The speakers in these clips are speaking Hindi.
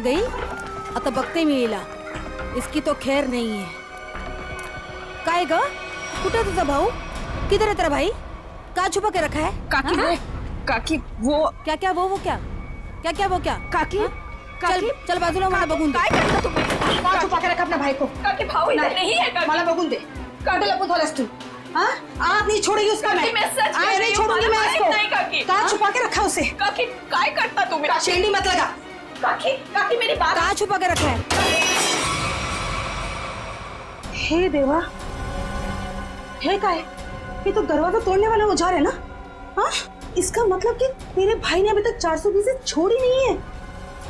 गई आता बघते मी हिला. इसकी तो खैर नहीं है. काय ग, कुठे तुझा भाऊ? किधर है तेरा भाई? कहाँ छुपा के रखा है? काकी हाँ? काकी वो क्या क्या वो क्या क्या क्या वो क्या? काकी हाँ? चल चल बाजूला, मला बघून दे. काय करता तुम्ही? का छुपा के रखा अपने भाई को? काकी भाऊ इधर नहीं है काकी. मला बघून दे. काटे लपून ठेवलास तू. हाँ? आप नहीं छोड़ेगी उसका काकी, मैं सच कह आज रही नहीं हूँ, छोड़ूंगी मैं मला इसको. माहित नाही, काकी. कहाँ छुपा के रखा उसे? काकी काय करता तुम्ही? शेंडी मत लगा. काकी काकी मेरी बात. कहाँ छुपा के रखा है? हे देवा, हे काय? ये तो दरवाजा तोड़ने वाला औजार है ना? हाँ? इसका मतलब कि मेरे भाई ने अभी तक 420 से छोड़ी नहीं है.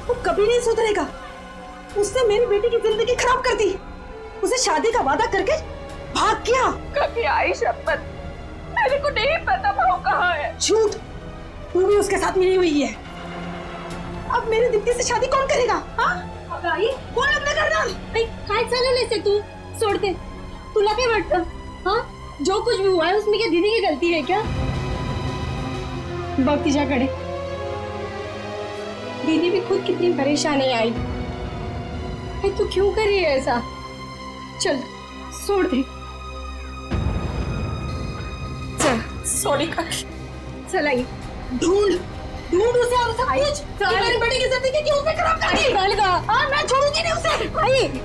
वो कभी नहीं सुधरेगा. उसने मेरी बेटी की जिंदगी खराब कर दी. उसे शादी का वादा करके भाग गया. काकी आई शपथ, मेरे को नहीं पता भाऊ कहाँ है. झूठ. तू भी उसके साथ मिली हुई है. अब मेरी दीप्ति से शादी कौन करेगा? हाँ? अब आई कौन लग्न करणार? काय चालवलंय ते तू? सोडते. तुला काय वाटतं? हाँ, जो कुछ भी हुआ है उसमें क्या दीदी की गलती है क्या? बघ तिच्याकडे. दीदी भी खुद कितनी परेशान है आई. भाई तू क्यों कर रही है ऐसा? चल छोड़ दे. चल सॉरी काकी. चल आई. ढूंढ ढूंढ उसे और सब कुछ. मेरी बेटी की जिंदगी क्यों उसे खराब कर दी? चल गा. हाँ, मैं छोड़ूंगी नहीं उसे. आई.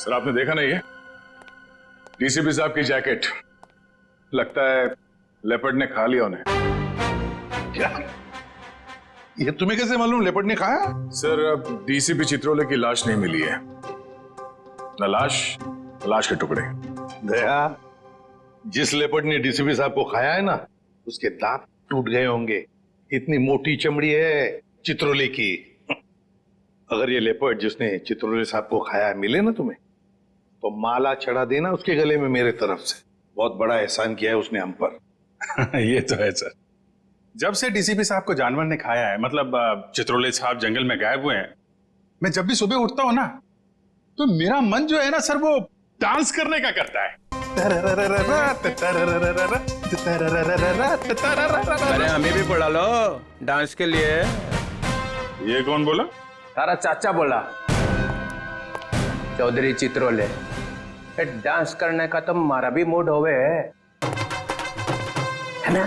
सर आपने देखा नहीं है? डीसीपी साहब की जैकेट. लगता है लेपर्ड ने खा लिया उन्हें. क्या? ये तुम्हें कैसे मालूम लेपर्ड ने खाया? सर अब डीसीपी चित्रोले की लाश नहीं मिली है. न लाश के टुकड़े. दया, जिस लेपर्ड ने डीसीपी साहब को खाया है ना, उसके दांत टूट गए होंगे. इतनी मोटी चमड़ी है चित्रोले की. अगर ये लेपर्ड जिसने चित्रोले साहब को खाया है मिले ना तुम्हें, तो माला चढ़ा देना उसके गले में मेरे तरफ से. बहुत बड़ा एहसान किया है उसने हम पर. ये तो है सर. जब से डीसीपी साहब को जानवर ने खाया है, मतलब चित्रोले साहब जंगल में गायब हुए हैं, मैं जब भी सुबह उठता हूं ना, तो मेरा मन जो है ना सर, वो डांस करने का करता है. अरे हमें भी बुला लो डांस के लिए. ये कौन बोला? तारा चाचा बोला, चौधरी चित्रोले. डांस करने का तो हमारा भी मूड होवे है ना.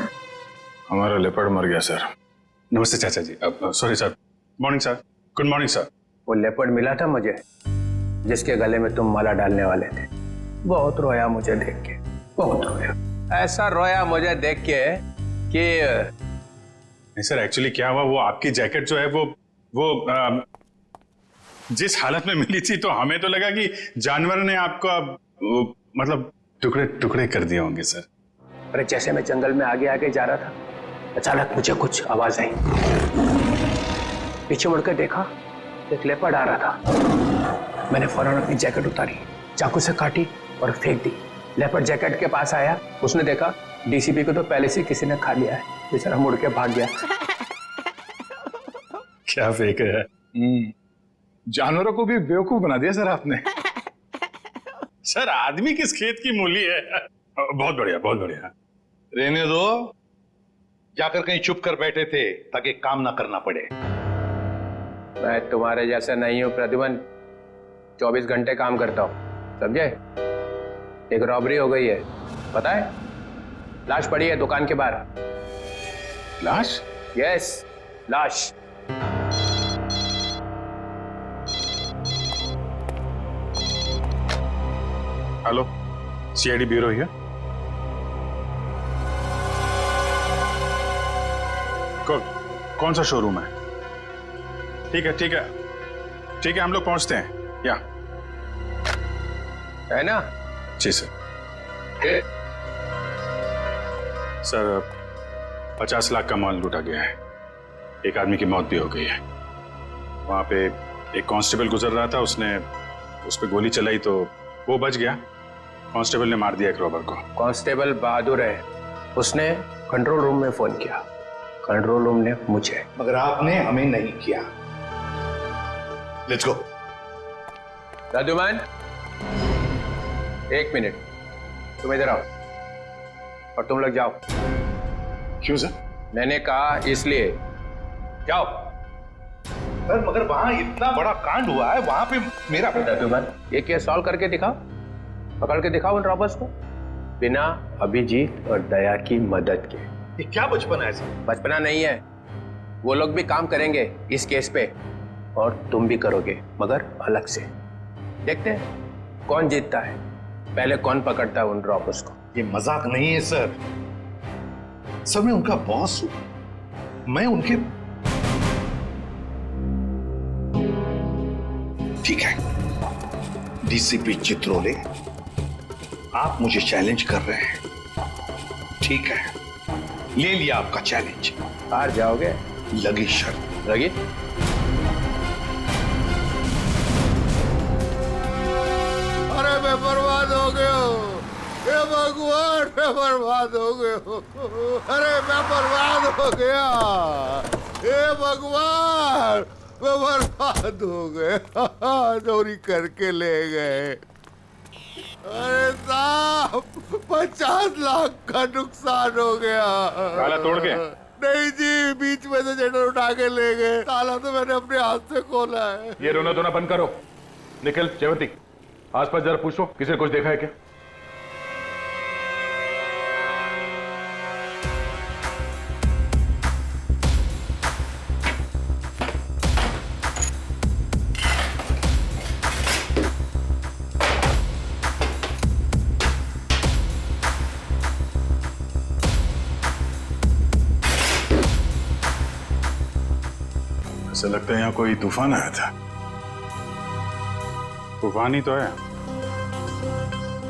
हमारा लेपर्ड मर गया सर. नमस्ते चाचा जी. Sorry sir. Morning sir. Good morning sir. वो लेपर्ड मिला था मुझे, जिसके गले में तुम माला डालने वाले थे. बहुत रोया मुझे देख के, बहुत रोया. ऐसा रोया मुझे देख के कि नहीं सर, एक्चुअली क्या हुआ, वो आपकी जैकेट जो है वो जिस हालत में मिली थी, तो हमें तो लगा कि जानवर ने आपको मतलब टुकड़े टुकड़े कर दिए होंगे सर. अरे जैसे मैं जंगल में आगे आगे जा रहा था, अचानक मुझे कुछ आवाज आई. पीछे मुड़कर देखा, एक लेपर्ड आ रहा था. मैंने फौरन अपनी जैकेट उतारी, चाकू से काटी और फेंक दी. लेपर्ड जैकेट के पास आया, उसने देखा डीसीपी को तो पहले से किसी ने खा लिया है. बेचारा मुड़ के भाग गया. क्या फेंक है? जानवरों को भी बेवकूफ बना दिया सर आपने. सर आदमी किस खेत की मूली है. बहुत बढ़िया, बहुत बढ़िया। रहने दो, जाकर कहीं चुप कर बैठे थे ताकि काम ना करना पड़े। मैं तुम्हारे जैसा नहीं हूँ प्रद्युमन, 24 घंटे काम करता हूँ, समझे? एक रॉबरी हो गई है, पता है? लाश पड़ी है दुकान के बाहर। लाश? यस, लाश। Hello, CID bureau here. कौन सा शोरूम है? ठीक है, ठीक है, ठीक है, हम लोग पहुंचते हैं। या है ना? जी सर। सर 50 लाख का माल लूटा गया है, एक आदमी की मौत भी हो गई है। वहां पे एक कांस्टेबल गुजर रहा था, उसने उस पर गोली चलाई तो वो बच गया। कांस्टेबल ने मार दिया एक रॉबर को। कांस्टेबल बहादुर है, उसने कंट्रोल रूम में फोन किया, कंट्रोल रूम ने मुझे। मगर आपने हमें नहीं किया। Let's go. प्रद्युमन, 1 मिनट, तुम इधर आओ और तुम लोग जाओ। क्यों सर? मैंने कहा इसलिए, जाओ। सर मगर वहां इतना बड़ा कांड हुआ है, वहां पे मेरा प्रद्युमन, ये केस सॉल्व करके दिखाओ, पकड़ के दिखाओ उन रॉबर्स को, बिना अभिजीत और दया की मदद के। ये क्या बचपन है सर? बचपना नहीं है, वो लोग भी काम करेंगे इस केस पे और तुम भी करोगे, मगर अलग से। देखते हैं कौन जीतता है, पहले कौन पकड़ता है उन रॉबर्स को। ये मजाक नहीं है सर। सर मैं उनका बॉस हूं, मैं उनके। ठीक है डीसीपी चित्रोले, आप मुझे चैलेंज कर रहे हैं, ठीक है, ले लिया आपका चैलेंज। हार जाओगे? लगी शर्त। लगी? अरे मैं बर्बाद हो गया हूँ, हे भगवान, मैं बर्बाद हो गया हूँ। अरे मैं बर्बाद हो गया, हे भगवान, मैं बर्बाद हो गया। चोरी करके ले गए। अरे साहब 50 लाख का नुकसान हो गया। ताला तोड़ के? नहीं जी, बीच में से शटर उठा के ले गए। ताला तो मैंने अपने हाथ से खोला है। ये रोना धोना बंद करो। निखिल, जयवती, आसपास जरा पूछो, किसी ने कुछ देखा है क्या? ऐसा लगता है यहाँ कोई तूफान आया था। तूफान ही तो है,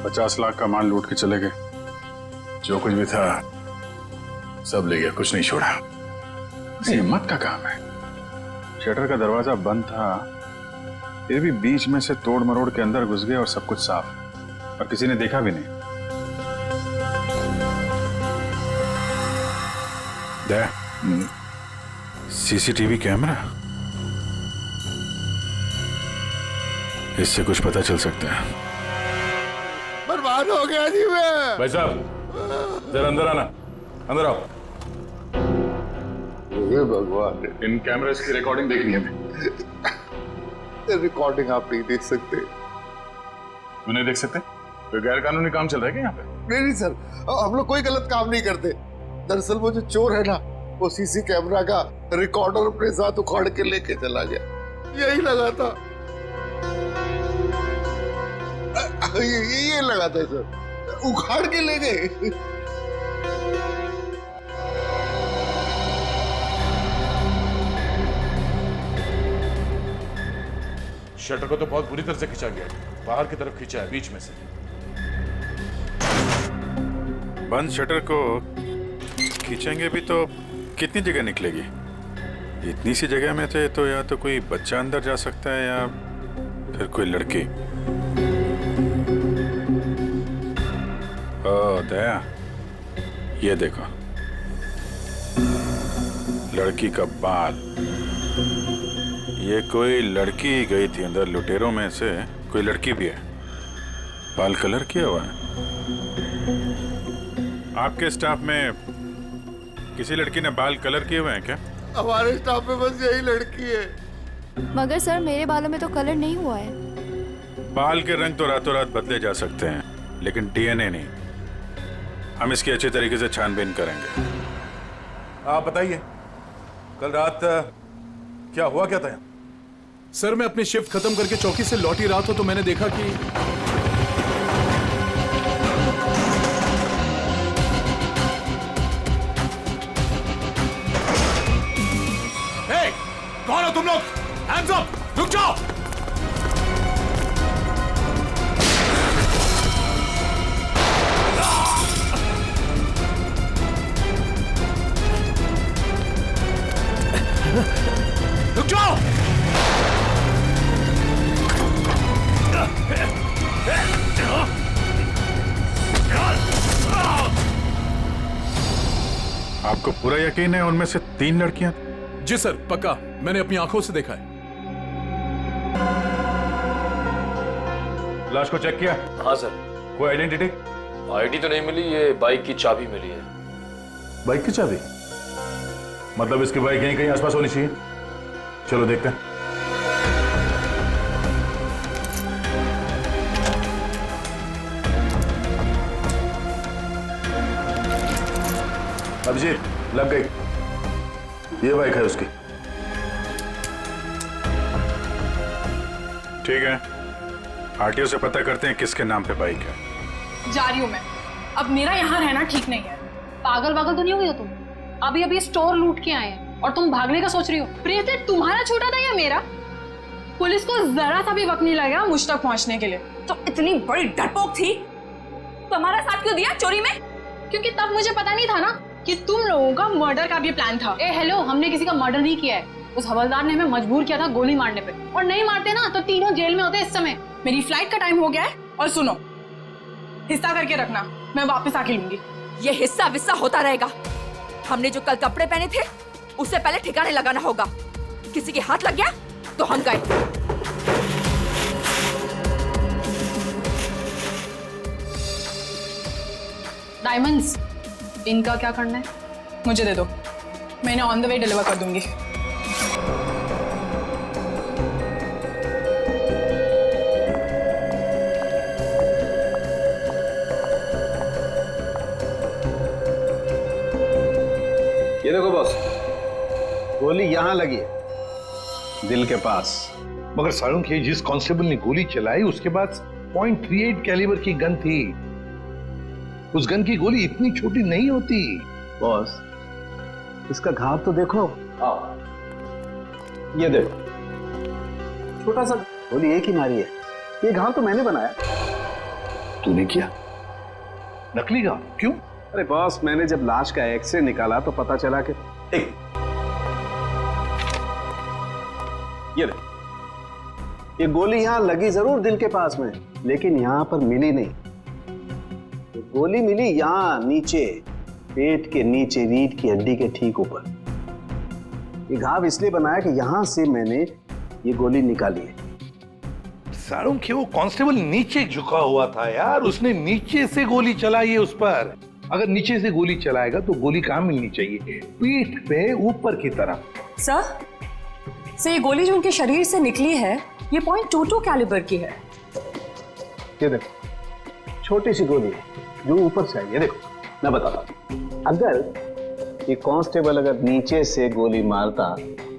50 लाख का माल लूट के चले गए, जो कुछ भी था सब ले गया, कुछ नहीं छोड़ा। हिम्मत का काम है। शटर का दरवाजा बंद था, फिर भी बीच में से तोड़ मरोड़ के अंदर घुस गए और सब कुछ साफ, और किसी ने देखा भी नहीं। सीसीटीवी कैमरा, इससे कुछ पता चल सकता है। बर्बाद हो गया जी मैं। भाई साहब जरा अंदर आना, अंदर आओ। हे भगवान, इन कैमरास की रिकॉर्डिंग देखनी है हमें। रिकॉर्डिंग आप नहीं देख सकते। क्यों नहीं देख सकते? कोई गैर कानूनी काम चल रहा है क्या यहाँ पे? नहीं सर, हम लोग कोई गलत काम नहीं करते। दरअसल वो जो चोर है ना, वो सीसी कैमरा का रिकॉर्डर अपने साथ उखाड़ के लेके चला गया। यही लगा था, ये लगा था सर, उखाड़ के ले गए। शटर को तो बहुत बुरी तरह से खींचा गया है, बाहर की तरफ खींचा है, बीच में से। बंद शटर को खींचेंगे भी तो कितनी जगह निकलेगी? इतनी सी जगह में थे तो या तो कोई बच्चा अंदर जा सकता है या फिर कोई लड़की। ओ दया, ये देखो, लड़की का बाल। ये कोई लड़की गई थी अंदर, लुटेरों में से कोई लड़की भी है, बाल कलर किया हुआ है। आपके स्टाफ में किसी लड़की ने बाल कलर किए हुए हैं क्या? हमारे स्टाफ में बस यही लड़की है। मगर सर मेरे बालों में तो कलर नहीं हुआ है। बाल के रंग तो रातों रात बदले जा सकते हैं, लेकिन डीएनए नहीं। हम इसकी अच्छी तरीके से छानबीन करेंगे। आप बताइए, कल रात क्या हुआ क्या था? सर मैं अपनी शिफ्ट खत्म करके चौकी से लौटी रहा था तो मैंने देखा कि कौन हो तुम लोग? Hands up! रुक जाओ! रुक जाओ! आपको पूरा यकीन है उनमें से 3 लड़कियां? जी सर पक्का, मैंने अपनी आंखों से देखा है। लाश को चेक किया? हाँ सर। कोई आइडेंटिटी? आईडी तो नहीं मिली, ये बाइक की चाबी मिली है। बाइक की चाबी? मतलब इसकी बाइक यहीं कहीं आसपास होनी चाहिए। चलो देखते हैं। अभिजीत, लग गई। ये बाइक है उसकी। ठीक है, आरटीओ से पता करते हैं किसके नाम पे बाइक है। जा रही हूँ मैं। अब मेरा यहाँ रहना ठीक नहीं है। पागल पागल तो नहीं हो गई हो तुम? अभी अभी स्टोर लूट के आए हैं और तुम भागने का सोच रही हो। प्रियते, तुम्हारा छोटा था या मेरा? पुलिस को जरा सा भी वक्त नहीं लगा मुझ तक पहुंचने के लिए। तो इतनी बड़ी डरपोक थी तो हमारा साथ क्यों दिया चोरी में? क्योंकि तब मुझे पता नहीं था ना कि तुम लोगों का मर्डर का भी प्लान था। ए हेलो, हमने किसी का मर्डर नहीं किया है। उस हवलदार ने हमें मजबूर किया था गोली मारने पे, और नहीं मारते ना तो तीनों जेल में होते इस समय। मेरी फ्लाइट का टाइम हो गया है और सुनो, हिस्सा करके रखना, मैं वापस आके लूंगी। ये हिस्सा विस्सा होता रहेगा। हमने जो कल कपड़े पहने थे उससे पहले ठिकाने लगाना होगा। किसी के हाथ लग गया तो हम गए। डायमंड्स, इनका क्या करना है? मुझे दे दो, मैं इन्हें ऑन द वे डिलीवर कर दूंगी। ये देखो बॉस, गोली यहाँ लगी है, दिल के पास। मगर सारुण के जिस कांस्टेबल ने गोली चलाई उसके पास .38 कैलिबर की गन थी। उस गन की गोली इतनी छोटी नहीं होती। बॉस, इसका घाव तो देखो। ये देखो, छोटा सा गोली एक ही मारी है। ये घाव तो मैंने बनाया। तूने किया? नकली घाव? क्यों? अरे बॉस, मैंने जब लाश का एक्सरे निकाला तो पता चला कि ये देखो, ये गोली यहां लगी जरूर दिल के पास में, लेकिन यहां पर मिली नहीं। ये गोली मिली यहां नीचे, पेट के नीचे, रीढ़ की हड्डी के ठीक ऊपर। ये घाव इसलिए बनाया कि यहां से मैंने ये गोली निकाली है। सारुण के वो कांस्टेबल नीचे झुका हुआ था यार, उसने नीचे से गोली चलाई है उस पर। अगर नीचे से गोली चलाएगा तो गोली कहां मिलनी चाहिए? पीठ पे ऊपर की तरफ। सर, ये गोली जो उनके शरीर से निकली है ये .22 कैलिबर की है। ये देखो, छोटी सी गोली है जो ऊपर से आई है। देखो, मैं बताता हूं, अगर ये कांस्टेबल अगर नीचे से गोली मारता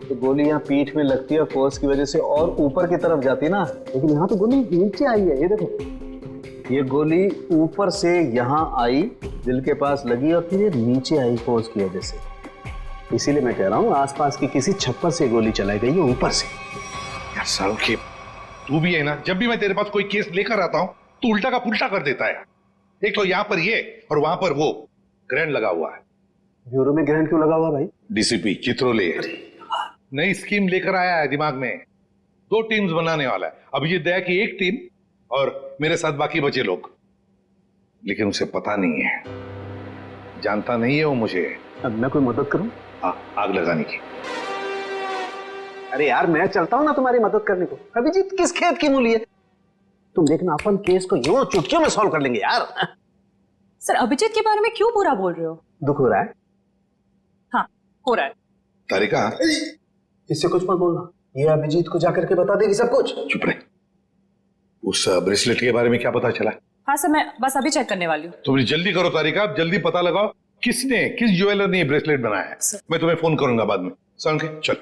तो गोली यहाँ पीठ में लगती है, फोर्स की वजह से और ऊपर की तरफ जाती ना, लेकिन यहाँ तो गोली नीचे आई है। ये देखो, ये गोली ऊपर से यहाँ आई, दिल के पास लगी और फिर ये नीचे आई फोर्स की वजह से। इसीलिए मैं कह रहा हूँ आसपास की किसी छप्पर से गोली चलाई गई है ऊपर से। यार सारुण के, तू भी है ना, जब भी मैं तेरे पास कोई केस लेकर आता हूँ तो उल्टा का पुल्टा कर देता है। एक तो यहाँ पर ये और वहां पर वो ग्रैंड लगा हुआ है। ब्यूरो में ग्रैंड क्यों लगा हुआ भाई? डीसीपी चित्रोले नई स्कीम लेकर आया है दिमाग में। 2 टीम्स बनाने वाला है। अभिजीत दया की एक टीम और मेरे साथ बाकी बचे लोग। लेकिन उसे पता नहीं है, जानता नहीं है वो मुझे। अब मैं कोई मदद करूं? आग लगाने की। अरे यार, मैं चलता हूं ना तुम्हारी मदद करने को। अभिजीत किस खेत की मूली है? तुम देखना, अपन केस को यूं चुटकियों में सॉल्व कर लेंगे यार। सर अभिजीत के बारे में क्यों बुरा बोल रहे हो? दुख हो रहा है? हाँ हो रहा है। तारिका, इससे कुछ मत बोलना, ये अभिजीत को जाकर के बता देगी सब कुछ। चुप रहे। उस ब्रेसलेट के बारे में क्या पता चला? हाँ सर, मैं बस अभी चेक करने वाली हूँ। तुम जल्दी करो तारिका, जल्दी पता लगाओ किस ज्वेलर ने ये ब्रेसलेट बनाया है। मैं तुम्हें फोन करूंगा बाद में। समझ के चल।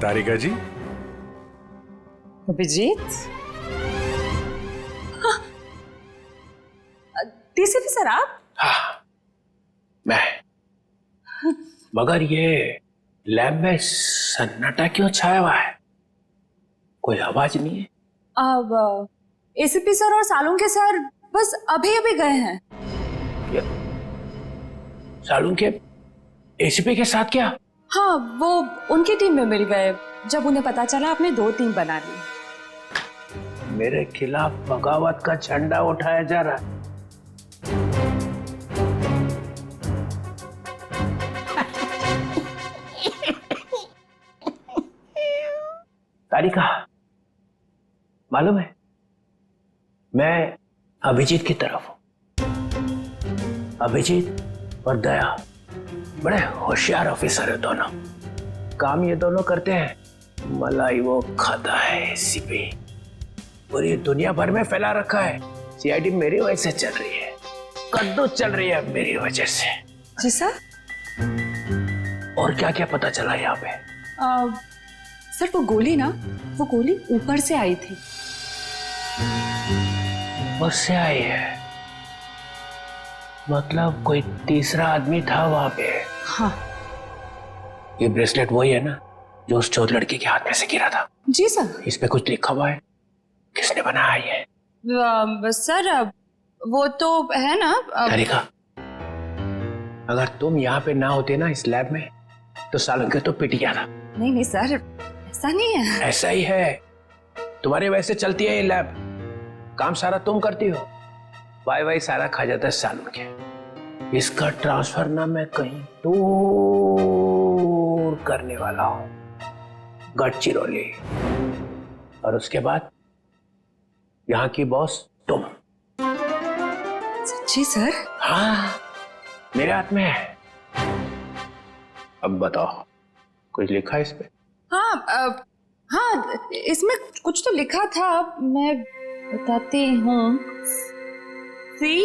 तारिका जी, अभिजीत, डीसीपी सर आप? हाँ मैं, मगर ये लैब में सन्नाटा क्यों छाया हुआ है? कोई आवाज नहीं है। अब एसीपी सर और सालुंके सर बस अभी अभी गए हैं। सालुंके एसीपी के साथ क्या? हाँ वो उनकी टीम में मिल गए जब उन्हें पता चला आपने 2 टीम बना ली। मेरे खिलाफ बगावत का झंडा उठाया जा रहा है। तारिका, मालूम है मैं अभिजीत की तरफ हूं। अभिजीत और दया बड़े होशियार ऑफिसर है दोनों। काम ये दोनों करते हैं, मलाई वो खाता है एसीपी। पूरी दुनिया भर में फैला रखा है। सीआईडी मेरी वजह से चल रही है, कद्दू चल रही है मेरी वजह से। जी सर। और क्या क्या पता चला यहाँ पे? सर वो गोली ऊपर से आई थी। ऊपर से आई है? मतलब कोई तीसरा आदमी था वहां पे? हाँ। ये ब्रेसलेट वही है ना जो उस चोर लड़की के हाथ में से गिरा था? जी सर। इस पे कुछ लिखा हुआ है? किसने बनाया ये? सर वो तो है ना। तारिका, अगर तुम यहाँ पे ना होते ना इस लैब में तो सालुंके तो पिट गया था। नहीं सर, ऐसा नहीं है। ऐसा ही है। तुम्हारी वजह से चलती है ये लैब। काम सारा तुम करती हो, वाई सारा खा जाता है सालुंके। इसका ट्रांसफर ना मैं कहीं दूर करने वाला हूं, गढ़चिरौली। और उसके बाद यहाँ की बॉस तुम। सच्ची सर? हाँ, मेरे हाथ में है। अब बताओ, कुछ लिखा है इस पे? हाँ इसमें कुछ तो लिखा था, मैं बताती हूँ। सी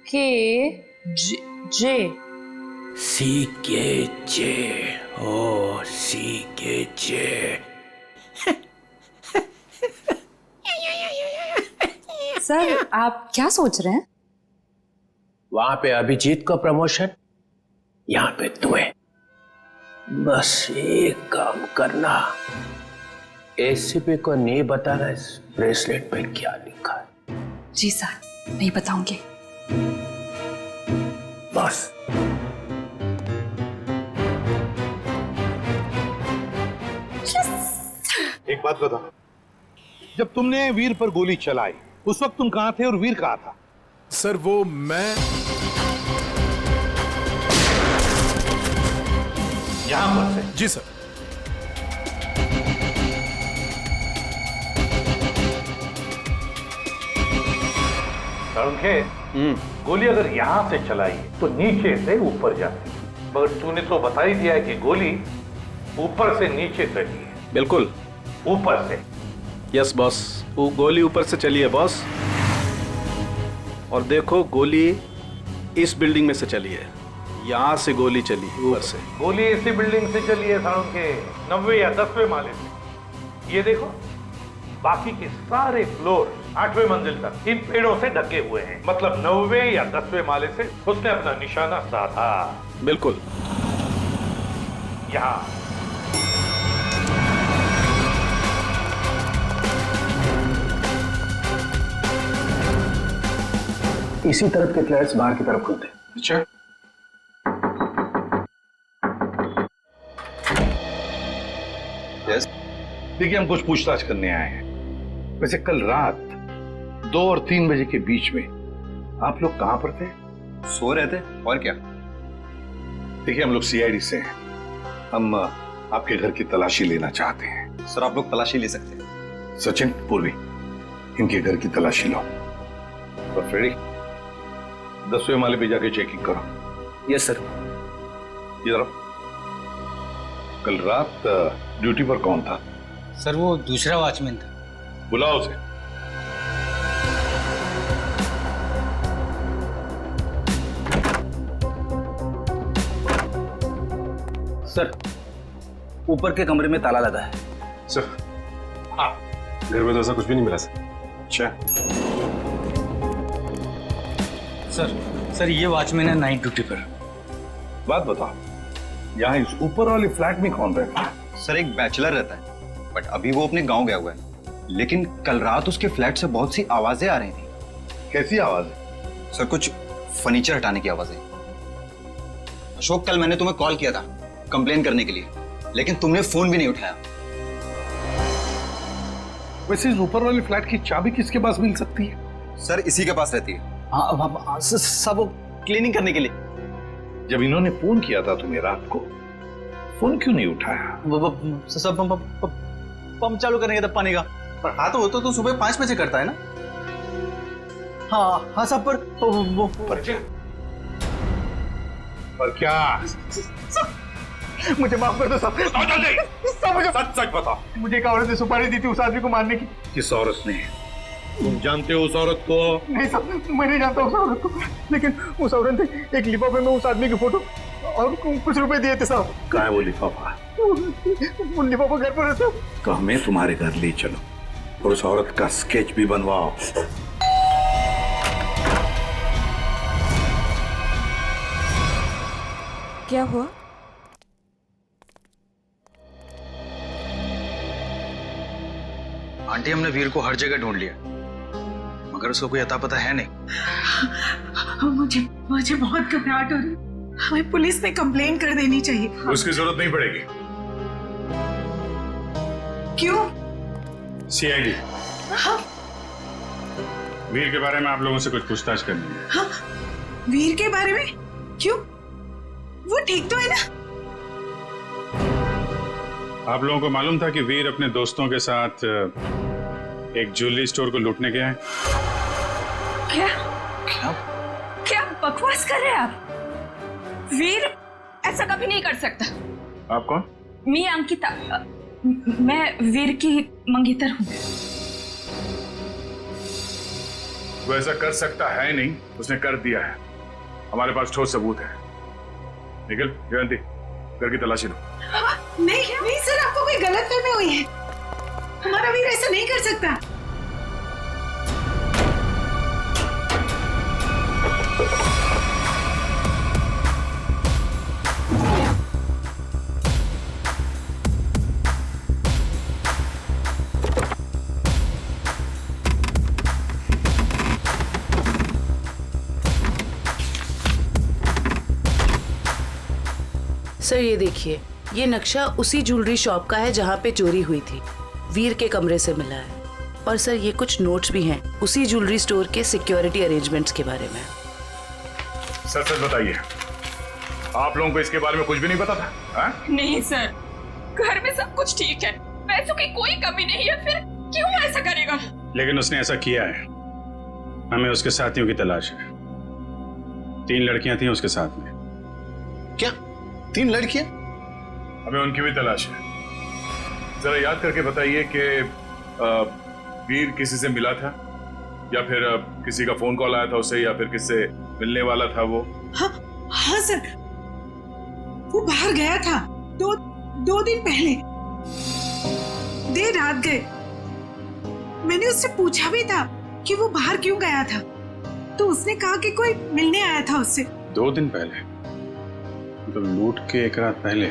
के जे। ओ सी के जे। सर आप क्या सोच रहे हैं? वहां पे अभिजीत को प्रमोशन, यहाँ पे तुम्हें। बस एक काम करना, एसीपी को नहीं बताना इस ब्रेसलेट पे क्या लिखा है। जी सर, नहीं बताऊंगी। बस। एक बात बता, जब तुमने वीर पर गोली चलाई उस वक्त तुम कहां थे और वीर कहां था? सर वो मैं यहां पर से। जी सर। सालुंके, गोली अगर यहां से चलाई तो नीचे से ऊपर जाती, मगर तूने तो बता ही दिया है कि गोली ऊपर से नीचे चली है। बिल्कुल ऊपर से। यस बॉस, वो गोली ऊपर से चली है बॉस। और देखो गोली इस बिल्डिंग में से चली है, यहाँ से गोली चली ऊपर से। गोली इसी बिल्डिंग से चली है सालुंके, 9वें या 10वें माले से। ये देखो, बाकी के सारे फ्लोर 8वें मंजिल तक इन पेड़ों से ढके हुए हैं। मतलब 9वें या 10वें माले से उसने अपना निशाना साधा। बिल्कुल। यहाँ इसी तरफ के फ्लैट्स बाहर की तरफ खुलते हैं। अच्छा। यस। देखिए, हम कुछ पूछताछ करने आए हैं। वैसे कल रात 2 और 3 बजे के बीच में आप लोग कहां पर थे? सो रहे थे, और क्या। देखिए, हम लोग सीआईडी से हैं। हम आपके घर की तलाशी लेना चाहते हैं। सर, आप लोग तलाशी ले सकते हैं। सचिन, पूर्वी, इनके घर की तलाशी लो। और फ्रेडी, 10वें माले पे जाके चेकिंग करो। Yes sir. इधर आओ। कल रात ड्यूटी पर कौन था? सर, वो दूसरा वॉचमैन था। बुलाओ उसे। सर, ऊपर के कमरे में ताला लगा है। सर, हाँ, घर में तो ऐसा कुछ भी नहीं मिला सर। अच्छा सर, ये वॉचमैन है नाइट ड्यूटी पर। बात बताओ, यहाँ इस ऊपर वाले फ्लैट में कौन रहता है? सर, एक बैचलर रहता है, बट अभी वो अपने गांव गया हुआ है। लेकिन कल रात उसके फ्लैट से बहुत सी आवाजें आ रही थी। कैसी आवाज? सर, कुछ फर्नीचर हटाने की आवाजें। अशोक, कल मैंने तुम्हें कॉल किया था कंप्लेन करने के लिए, लेकिन तुमने फोन भी नहीं उठाया। वैसे इस ऊपर वाले फ्लैट की चाबी किसके पास मिल सकती है? सर, इसी के पास रहती है। हाँ, सब वो क्लीनिंग करने के लिए। जब इन्होंने फोन किया था तुम्हें रात को, फोन क्यों नहीं उठाया? सब पंप चालू करने का, पानी का। पर हाँ, तो वो तो सुबह 5 बजे करता है ना। हाँ सब पर क्या? मुझे माफ कर दो साहब। मुझे सच बताओ, मुझे एक औरत ने सुपारी दी थी उस आदमी को मारने की। किस औरत ने? तुम जानते हो उस औरत को? नहीं साहब, मैं नहीं जानता उस औरत को, लेकिन उस औरत ने एक लिफाफे में उस आदमी की फोटो और कुछ रुपए दिए थे साहब। कहाँ है वो लिफाफा? वो लिफाफा घर पर है साहब। तो हमें तुम्हारे घर ले चलो और उस औरत का स्केच भी बनवाओ। क्या हुआ? आंटी, हमने वीर को हर जगह ढूंढ लिया, मगर उसको कोई अता पता है नहीं। मुझे बहुत घबराहट हो रही है। हमें पुलिस में कंप्लेन कर देनी चाहिए। उसकी जरूरत नहीं पड़ेगी। क्यों? सीआईडी, वीर के बारे में आप लोगों से कुछ पूछताछ करनी है। हाँ, वीर के बारे में? क्यों? वो ठीक तो है ना? आप लोगों को मालूम था कि वीर अपने दोस्तों के साथ एक ज्वेलरी स्टोर को लूटने गया है? क्या बकवास कर रहे हैं आप? वीर ऐसा कभी नहीं कर सकता। आप कौन? मैं अंकिता, मैं वीर की मंगेतर हूँ। वो ऐसा कर सकता है नहीं, उसने कर दिया है। हमारे पास ठोस सबूत है। निकल जयंती, घर की तलाशी लो। नहीं सर, आपको कोई गलतफहमी हुई है। हमारा वीर ऐसा नहीं कर सकता। सर, ये देखिए, ये नक्शा उसी ज्वेलरी शॉप का है जहाँ पे चोरी हुई थी। वीर के कमरे से मिला है। और सर, ये कुछ नोट्स भी हैं उसी ज्वेलरी स्टोर के सिक्योरिटी अरेंजमेंट्स के बारे में। सच बताइए, आप लोगों को इसके बारे में कुछ भी नहीं पता था? हा? नहीं सर, घर में सब कुछ ठीक है, पैसों की कोई कमी नहीं है, फिर क्यों ऐसा करेगा? लेकिन उसने ऐसा किया है। हमें उसके साथियों की तलाश है। 3 लड़कियां थी उसके साथ में। क्या 3 लड़कियां? हमें उनकी भी तलाश है। जरा याद करके बताइए कि वीर किसी से मिला था, या फिर किसी का फोन कॉल आया था उसे, या फिर किससे मिलने वाला था वो? हाँ सर, वो बाहर गया था 2 दिन पहले, देर रात गए। मैंने उससे पूछा भी था कि वो बाहर क्यों गया था, तो उसने कहा कि कोई मिलने आया था उससे। 2 दिन पहले? तो लूट के 1 रात पहले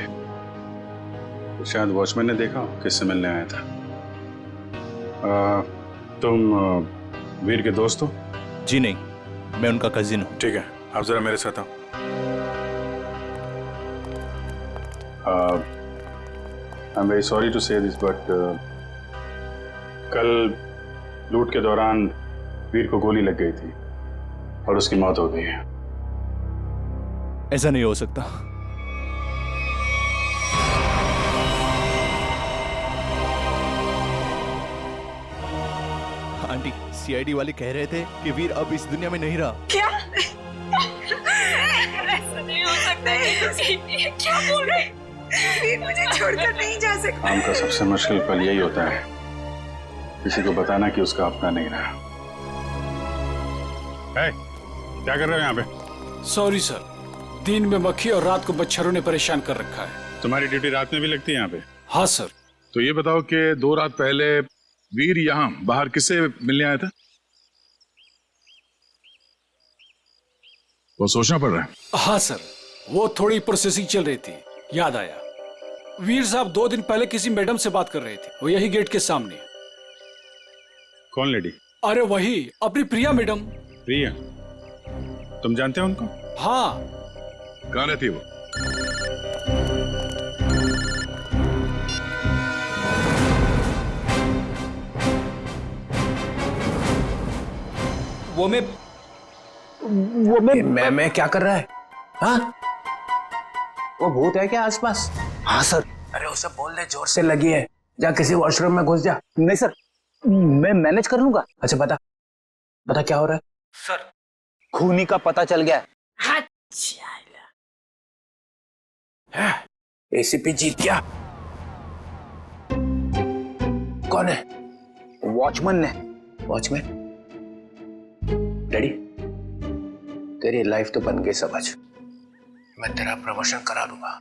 तो शायद वॉचमैन ने देखा किससे मिलने आया था। तुम वीर के दोस्त हो? जी नहीं, मैं उनका कजिन हूँ। ठीक है, आप जरा मेरे साथ आओ। I am very sorry to say this, but कल लूट के दौरान वीर को गोली लग गई थी और उसकी मौत हो गई है। ऐसा नहीं हो सकता। आंटी, सीआईडी वाले कह रहे थे कि वीर अब इस दुनिया में नहीं रहा। क्या? ऐसा नहीं हो सकता है। क्या बोल रहे हैं? वीर मुझे छोड़कर नहीं जा सकता। काम का सबसे मुश्किल पल यही होता है, किसी को बताना कि उसका अपना नहीं रहा। क्या कर रहे हो यहाँ पे? सॉरी सर, दिन में मक्खी और रात को मच्छरों ने परेशान कर रखा है। तुम्हारी ड्यूटी रात में भी लगती है यहाँ पे? हाँ सर। तो ये बताओ कि 2 रात पहले वीर यहाँ बाहर किससे मिलने आया था? वो सोचना पड़ रहा है। हाँ सर, वो थोड़ी प्रोसेसिंग चल रही थी, याद आया। वीर साहब 2 दिन पहले किसी मैडम से बात कर रहे थे, वो यही गेट के सामने। कौन लेडी? अरे वही, अपनी प्रिया मैडम। प्रिया? तुम जानते हो उनको? हाँ। कहाँ रहती है वो? मैं क्या कर रहा है? हाँ? वो भूत है क्या आसपास? हाँ सर। अरे उसे बोल दे जोर से लगी है, जा किसी वॉशरूम में घुस जा। नहीं सर, मैं मैनेज कर लूंगा। अच्छा बता क्या हो रहा है? सर, खूनी का पता चल गया है। एसीपी जीत गया। कौन है? वॉचमैन ने। वॉचमैन? डैडी, तेरी लाइफ तो बन गई समझ। मैं तेरा प्रमोशन करा दूंगा।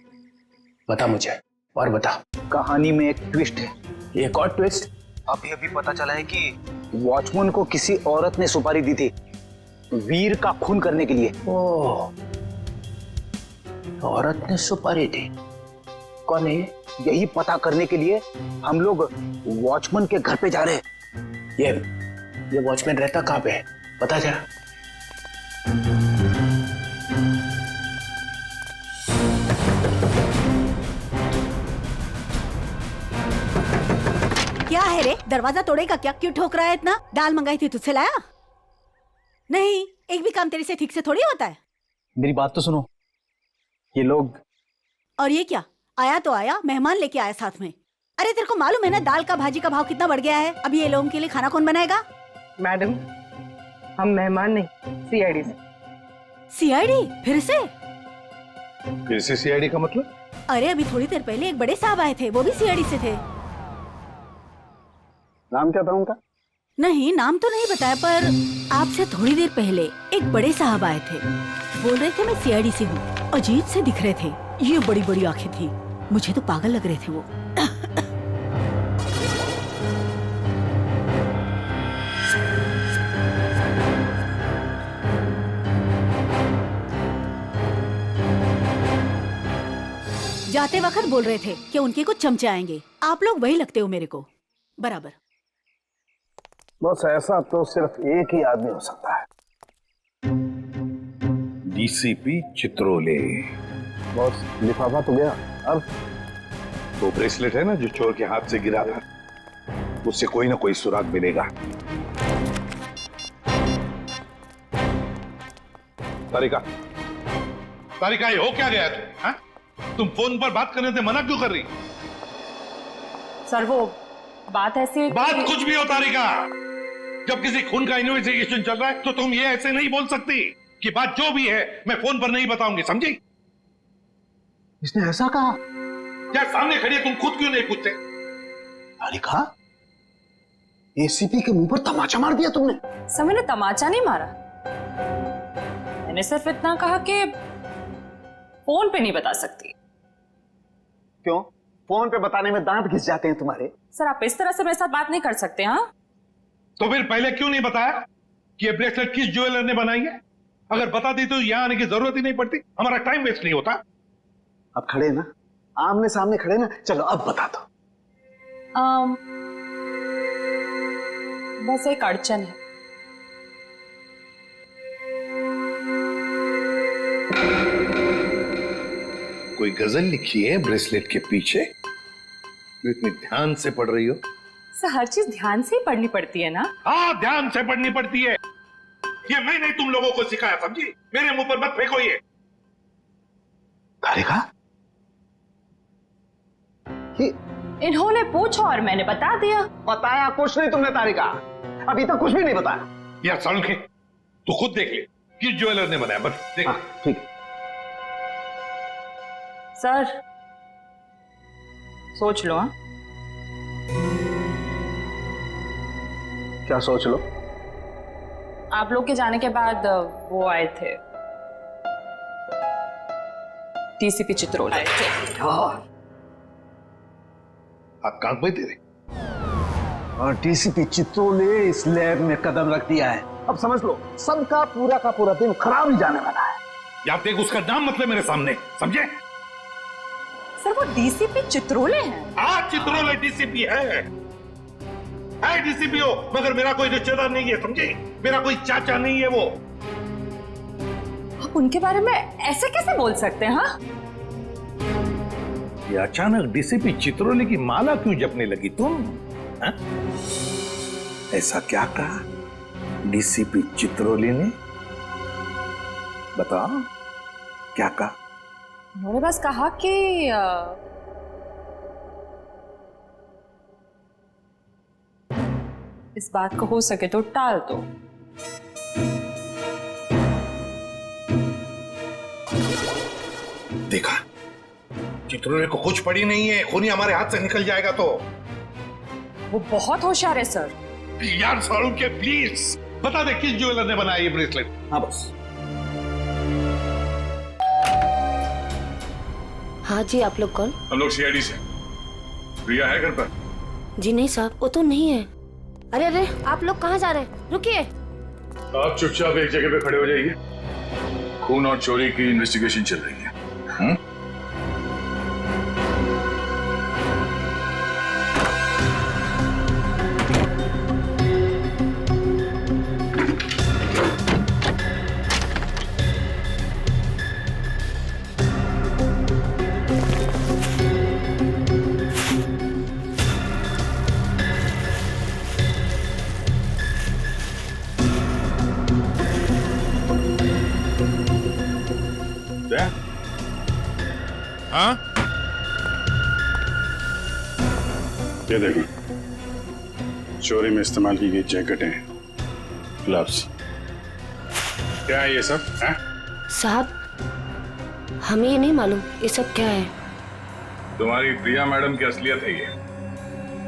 बता मुझे, और बता। कहानी में एक ट्विस्ट है। एक और ट्विस्ट? अभी अभी पता चला है कि वॉचमैन को किसी औरत ने सुपारी दी थी वीर का खून करने के लिए। ओह, औरत ने सुपारी दी? कौन है? यही पता करने के लिए हम लोग वॉचमैन के घर पे जा रहे हैं। ये वॉचमैन रहता कहाँ पे है? बता जरा। क्या है रे, दरवाजा तोड़ेगा क्या? क्यों ठोक रहा है इतना? दाल मंगाई थी, तुझसे लाया नहीं? एक भी काम तेरे से ठीक से थोड़ी होता है। मेरी बात तो सुनो, ये लोग। और ये क्या? आया तो आया, मेहमान लेके आया साथ में। अरे तेरे को मालूम है ना दाल का भाजी का भाव कितना बढ़ गया है? अभी ये लोगों के लिए खाना कौन बनाएगा? मैडम, हम मेहमान नहीं, सीआईडी से। सीआईडी? फिर से सीआईडी का मतलब? अरे अभी थोड़ी देर पहले एक बड़े साहब आए थे, वो भी सीआईडी से थे। नाम क्या था उनका? नहीं, नाम तो नहीं बताया, पर आपसे थोड़ी देर पहले एक बड़े साहब आए थे, बोल रहे थे मैं सीआईडी से हूँ। अजीब से दिख रहे थे, ये बड़ी बड़ी आंखें थी, मुझे तो पागल लग रहे थे वो। जाते वक्त बोल रहे थे कि उनके कुछ चमचे आएंगे। आप लोग वही लगते हो मेरे को बराबर। बस ऐसा तो सिर्फ एक ही आदमी हो सकता है, डीसीपी चित्रोले। बॉस, लिफाफा तो गया, अब वो ब्रेसलेट है ना जो चोर के हाथ से गिरा था, उससे कोई ना कोई सुराग मिलेगा। तारिका, तारिका, ये हो क्या गया तुम? तुम फोन पर बात करने से मना क्यों कर रही? सर, वो बात ऐसी है। बात कुछ भी हो तारिका, जब किसी खून का इन्वेस्टिगेशन चल रहा है तो तुम ये ऐसे नहीं बोल सकती कि बात जो भी है मैं फोन पर नहीं बताऊंगी, समझी? इसने ऐसा कहा? क्या सामने खड़ी है, तुम खुद क्यों नहीं पूछते? तारिका, एसीपी के मुंह पर तमाचा मार दिया तुमने। सर, मैंने तमाचा नहीं मारा, मैंने सिर्फ इतना कहा कि फोन पे नहीं बता सकती। क्यों? फोन पे बताने में दांत घिस जाते हैं तुम्हारे। सर, आप इस तरह से मेरे साथ बात नहीं कर सकते। हाँ, तो फिर पहले क्यों नहीं बताया कि ये ब्रेसलेट किस ज्वेलर ने बनाई है? अगर बता दी तो यहां आने की जरूरत ही नहीं पड़ती, हमारा टाइम वेस्ट नहीं होता। अब खड़े ना, आमने सामने खड़े ना, चलो अब बता दो। बस एक अड़चन है। कोई गजल लिखी है ब्रेसलेट के पीछे? इतनी ध्यान से पढ़ रही हो? सर हर चीज ध्यान से ही पढ़नी पड़ती है ना? हाँ, ध्यान से पढ़नी पड़ती है। ये मैंने तुम लोगों को सिखाया, समझी? मेरे मुंह पर मत फेंको ये। तारिका, इन्होंने पूछा और मैंने बता दिया। बताया कुछ नहीं तुमने तारिका, अभी तक कुछ भी नहीं बताया। यार सालुंखे, तू खुद देख ले किस ज्वेलर ने बनाया, बस देख। ठीक। सर सोच लो। हाँ, क्या सोच लो? आप लोग के जाने के बाद वो आए थे, डीसीपी चित्रोल आए थे। आप कान पे तेरे। और डीसीपी चित्रोल ने इस लैब में कदम रख दिया है। अब समझ लो सबका पूरा का पूरा दिन खराब ही जाने वाला है। यार देख, उसका नाम मतलब मेरे सामने, समझे? सर वो डीसीपी चित्रोले हैं। हाँ, चित्रोले डीसीपी है डीसीपी हो, मगर मेरा कोई रिश्तेदार नहीं है, समझे? मेरा कोई चाचा नहीं है वो। आप उनके बारे में ऐसे कैसे बोल सकते हैं? हाँ, ये अचानक डीसीपी चित्रोले की माला क्यों जपने लगी तुम? हा? ऐसा क्या कहा डीसीपी चित्रोले ने? बताओ क्या कहा? उन्होंने बस कहा कि इस बात को हो सके तो टाल दो। देखा, चित्रोले को कुछ पड़ी नहीं है, खूनी हमारे हाथ से निकल जाएगा तो। वो बहुत होशियार है सर। यार सालुंखे प्लीज बता दे किस ज्वेलर ने बनाया ये ब्रेसलेट? हाँ बस। हाँ जी, आप लोग कौन? हम लोग सीआईडी से। प्रिया है घर पर? जी नहीं साहब, वो तो नहीं है। अरे अरे, आप लोग कहाँ जा रहे हैं? रुकिए। आप चुपचाप एक जगह पे खड़े हो जाइए। खून और चोरी की इन्वेस्टिगेशन चल रही है। हाँ? ये देखो, चोरी में इस्तेमाल की गई जैकेटें, ग्लव्स। क्या है ये सब? है? साहब, हमें ये नहीं मालूम ये सब क्या है। तुम्हारी प्रिया मैडम की असलियत है ये।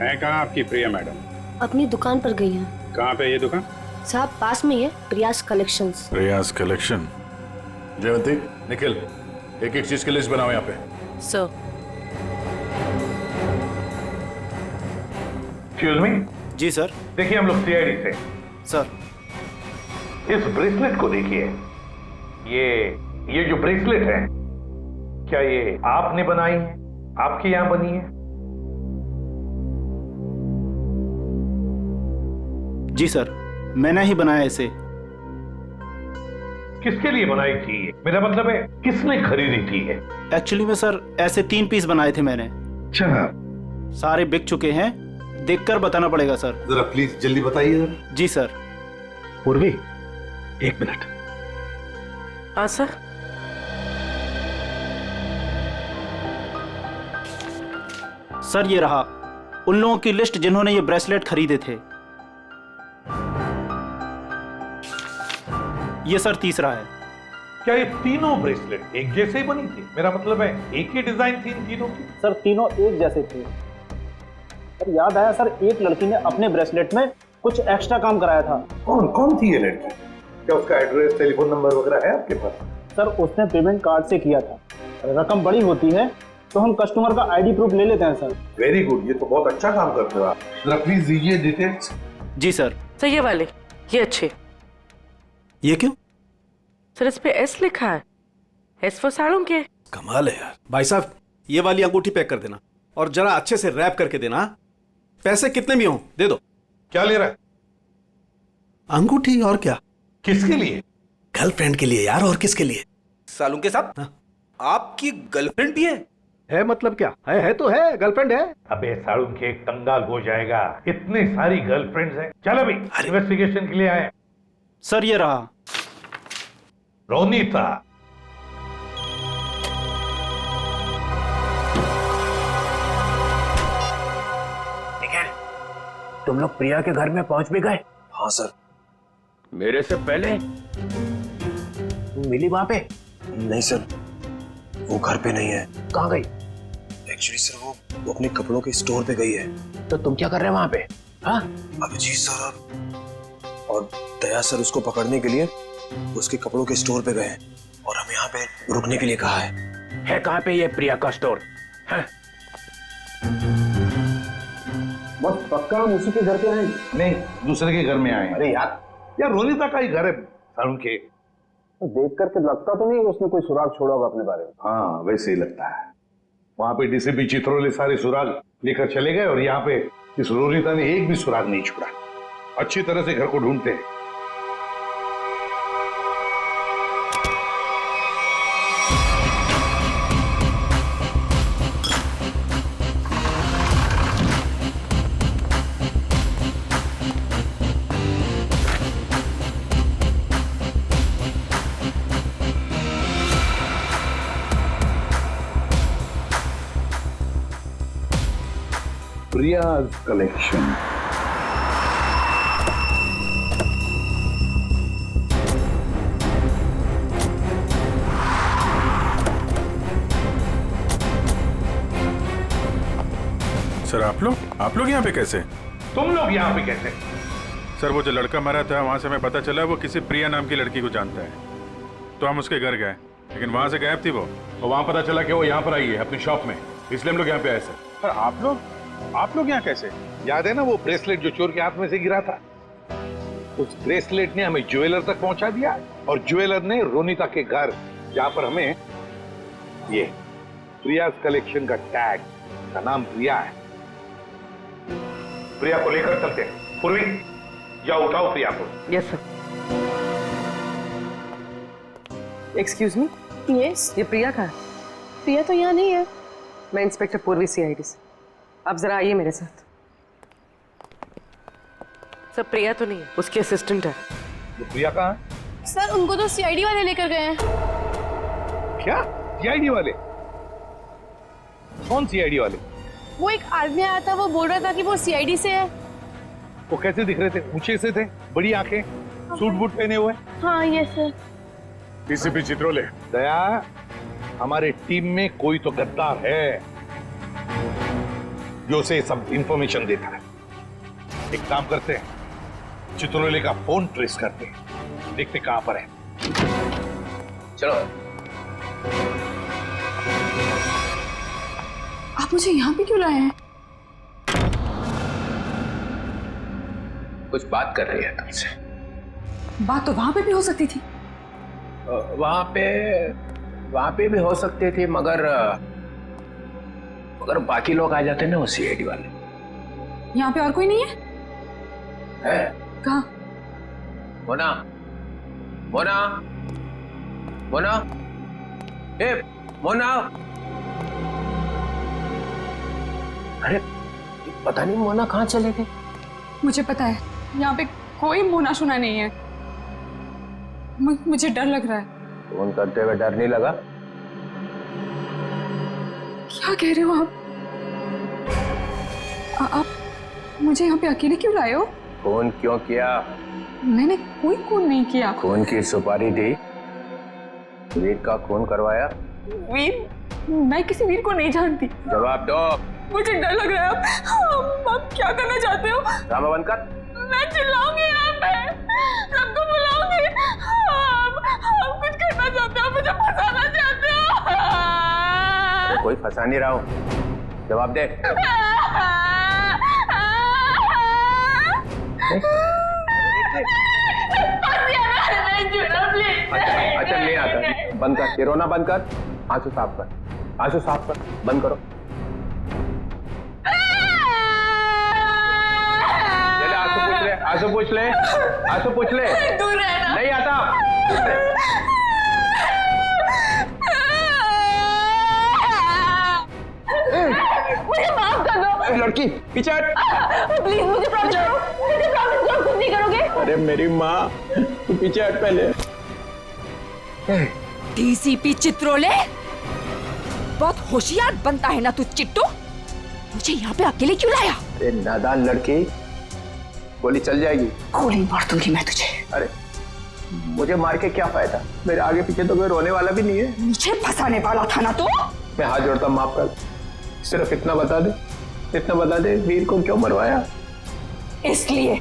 है कहाँ आपकी प्रिया मैडम? अपनी दुकान पर गई हैं। कहाँ पे ये दुकान? साहब पास में ही है, प्रियास कलेक्शंस। प्रियास कलेक्शन। जयवंती, निखिल, एक एक चीज की लिस्ट बनाओ यहाँ पे। सर। Excuse me. जी सर। देखिए हम लोग सीआईडी से। सर, इस ब्रेसलेट को देखिए। ये जो ब्रेसलेट है, क्या ये आपने बनाई है? आपके यहां बनी है? जी सर, मैंने ही बनाया इसे। किसके लिए बनाई थी? मेरा मतलब है किसने खरीदी थी? एक्चुअली में सर ऐसे 3 पीस बनाए थे मैंने। अच्छा। सारे बिक चुके हैं, देखकर बताना पड़ेगा सर। जरा प्लीज जल्दी बताइए जरा। जी सर। पूर्वी, 1 मिनट। हाँ सर। सर ये रहा उन लोगों की लिस्ट जिन्होंने ये ब्रेसलेट खरीदे थे। ये सर तीसरा है। क्या ये तीनों ब्रेसलेट एक जैसे ही बनी थी? मेरा मतलब है एक ही डिजाइन थी इन तीनों की? सर तीनों एक जैसे थे। सर याद आया सर, एक लड़की ने अपने ब्रेसलेट में कुछ एक्स्ट्रा काम कराया था। कौन थी ये लड़की? क्या उसका एड्रेस, टेलीफोन नंबर वगैरह है आपके पास? सर उसने पेमेंट कार्ड से किया था। रकम बड़ी होती है तो हम कस्टमर का आईडी प्रूफ ले लेते हैं सर। वेरी गुड, ये तो बहुत अच्छा काम करते हो आप। जरा प्लीज दीजिए डिटेल्स। जी सर। सर ये वाले, ये अच्छे। ये क्यों? सर इस पे एस लिखा है, एस फॉर सालुंखे। कमाल है यार। भाई साहब, ये वाली अंगूठी पैक कर देना और जरा अच्छे से रैप करके देना। पैसे कितने भी हों दे दो। क्या ले रहा है? अंगूठी। और क्या? किसके लिए? गर्लफ्रेंड के लिए यार, और किसके लिए? सालुंखे साहब, आपकी गर्लफ्रेंड भी है? है मतलब क्या है तो है, गर्लफ्रेंड है। अबे साड़ू के एक कंगाल हो जाएगा, इतनी सारी गर्लफ्रेंड्स हैं। चल अभी इन्वेस्टिगेशन के लिए आए। सर ये रहा रोनीता। निखिल, तुम लोग प्रिया के घर में पहुंच भी गए? हाँ सर। मेरे से पहले मिली वहां पे? नहीं सर, वो घर पे नहीं है। कहाँ गई? एक्चुअली सर वो अपने कपड़ों के स्टोर पे गई है। तो तुम क्या कर रहे हो वहां पे? हाँ? अभिजीत सर और दया सर उसको पकड़ने के लिए उसके कपड़ों के स्टोर पे गए और हमें यहाँ पे रुकने के लिए कहा है। कहाँ पे ये प्रिया का स्टोर? हाँ? बस पक्का हम उसी के घर पे आए? नहीं, दूसरे के घर में आए। अरे यार रोनीता का ही घर है सारुण के। तो देख करके लगता तो नहीं उसने कोई सुराग छोड़ा होगा अपने बारे में। हाँ वैसे ही लगता है। वहां पे डीसीपी चित्रोले सारे सुराग लेकर चले गए और यहाँ पे इस रोनीता ने एक भी सुराग नहीं छोड़ा। अच्छी तरह से घर को ढूंढते हैं। Priya's collection. सर आप लोग यहाँ पे कैसे? तुम लोग यहाँ पे कैसे? सर वो जो लड़का मरा था वहां से हमें पता चला वो किसी प्रिया नाम की लड़की को जानता है, तो हम उसके घर गए, लेकिन वहां से गायब थी वो। और वहां पता चला कि वो यहाँ पर आई है अपनी शॉप में, इसलिए हम लोग यहाँ पे आए सर। सर आप लोग यहाँ कैसे? याद है ना वो ब्रेसलेट जो चोर के हाथ में से गिरा था? उस ब्रेसलेट ने हमें ज्वेलर तक पहुंचा दिया और ज्वेलर ने रोनीता के घर, जहां पर हमें ये प्रिया कलेक्शन का टैग, का नाम प्रिया है। प्रिया को लेकर चलते हैं। पूर्वी जाओ, उठाओ प्रिया को। Yes sir. एक्सक्यूज मी। यस। ये प्रिया का है? प्रिया तो यहाँ नहीं है। मैं इंस्पेक्टर पूर्वी सीआईडी से। आप जरा आइए मेरे साथ। सर प्रिया तो नहीं है, उसकी असिस्टेंट है। प्रिया कहाँ है? सर उनको तो सीआईडी वाले लेकर गए हैं। क्या सीआईडी वाले? कौन सीआईडी वाले? वो एक आदमी आया था, वो बोल रहा था कि वो सीआईडी से है। वो कैसे दिख रहे थे? ऊंचे से थे, बड़ी आंखें, सूट बूट पहने हुए। हाँ यस सर। डीसीपी चित्रोले। दया, हमारे टीम में कोई तो गद्दार है जो उसे सब इंफॉर्मेशन देता है। एक काम करते हैं, चित्रोले का फोन ट्रेस करते हैं, देखते कहां पर है। चलो। आप मुझे यहाँ पे क्यों लाए हैं? कुछ बात कर रही है तुमसे। बात तो वहां पे भी हो सकती थी। वहां पे भी हो सकती थी, मगर बाकी लोग आ जाते ना, वो सीआईडी वाले। यहाँ पे और कोई नहीं है? कहाँ? मोना, मोना, मोना, ए मोना। अरे पता नहीं मोना कहाँ चले गए। मुझे पता है, यहाँ पे कोई मोना शुना नहीं है। मुझे डर लग रहा है। फोन करते हुए डर नहीं लगा? क्या कह रहे हो आप मुझे यहाँ पे अकेले क्यों लाए हो? फोन क्यों किया? मैंने कोई खून नहीं किया। खून की सुपारी दी, वीर का खून करवाया। वीर? मैं किसी वीर को नहीं जानती। जवाब दो। मुझे डर लग रहा है। आप क्या करना चाहते हो? ड्रामा बंद कर। मैं चिल्लाऊंगी यहाँ पे, सबको बुलाऊंगी। आप कुछ करना चाहते हो, मुझे फंसाना चाहते हो। कोई फंसा नहीं रहा हूँ, जवाब दे। अच्छा नहीं आता, बंद कर, रोना बंद कर, आंसू साफ कर, आंसू साफ कर, बंद करो। आंसू पूछ ले, आंसू पूछ ले। दूर रहना। नहीं आता। मुझे माफ कर दो। लड़की पीछे हट। प्लीज मुझे प्रॉमिस करो, मुझे प्रॉमिस करो कुछ नहीं करोगे। अरे मेरी माँ, तू पीछे हट पहले। डीसीपी चित्रोले, बहुत होशियार बनता है ना तू चिट्टू। मुझे यहाँ पे अकेले क्यों लाया? अरे नादान लड़की, गोली चल जाएगी। गोली मार दूंगी मैं तुझे। अरे मुझे मार के क्या फायदा, मेरे आगे पीछे तो कोई रोने वाला भी नहीं है। मुझे फंसाने वाला था ना तू। मैं हाथ जोड़ता, माफ कर। सिर्फ इतना बता दे, वीर को क्यों मरवाया? इसलिए